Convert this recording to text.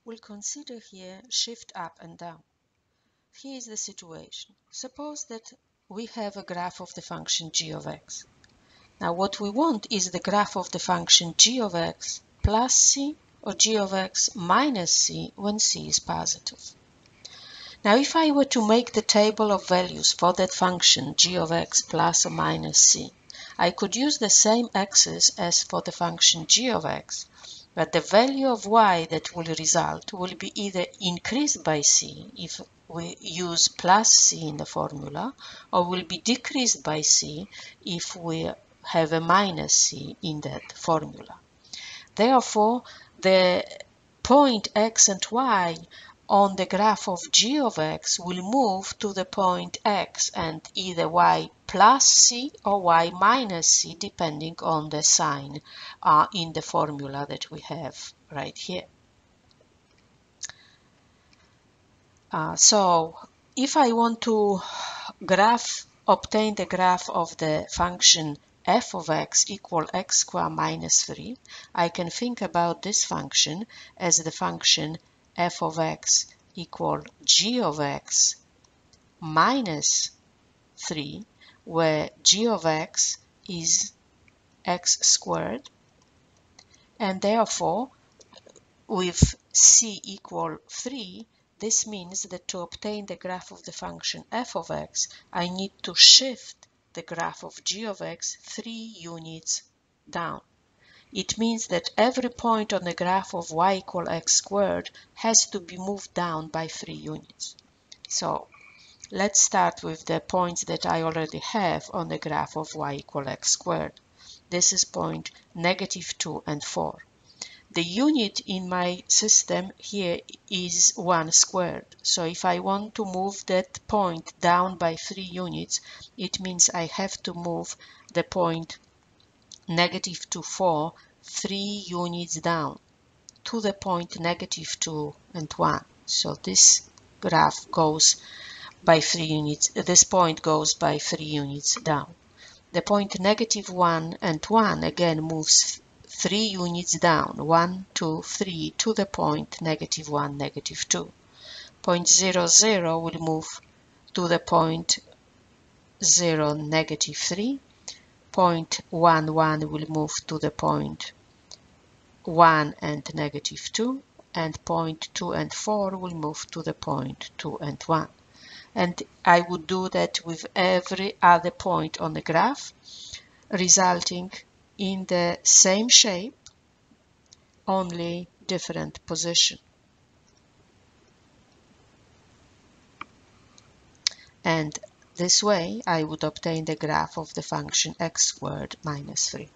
We'll consider here shift up and down. Here is the situation. Suppose that we have a graph of the function g of x. Now what we want is the graph of the function g of x plus c or g of x minus c when c is positive. Now if I were to make the table of values for that function g of x plus or minus c, I could use the same axis as for the function g of x, but the value of y that will result will be either increased by c if we use plus c in the formula, or will be decreased by c if we have a minus c in that formula. Therefore, the point x and y on the graph of g of x will move to the point x and either y plus c or y minus c, depending on the sign in the formula that we have right here. So if I want to obtain the graph of the function f of x equal x squared minus 3, I can think about this function as the function f of x equal g of x minus 3, where g of x is x squared, and therefore with c equal 3, this means that to obtain the graph of the function f of x, I need to shift the graph of g of x 3 units down. It means that every point on the graph of y equal x squared has to be moved down by 3 units. So let's start with the points that I already have on the graph of y equal x squared. This is point -2 and 4. The unit in my system here is 1 squared. So if I want to move that point down by 3 units, it means I have to move the point -2, 4, 3 units down to the point -2 and 1. So this graph goes by 3 units, this point goes by 3 units down. The point -1 and 1 again moves 3 units down, 1, 2, 3, to the point -1, -2. Point 0, 0 will move to the point 0, -3. Point 1, 1 will move to the point 1 and -2, and point 2 and 4 will move to the point 2 and 1. And I would do that with every other point on the graph, resulting in the same shape, only different position. And this way I would obtain the graph of the function x squared minus 3.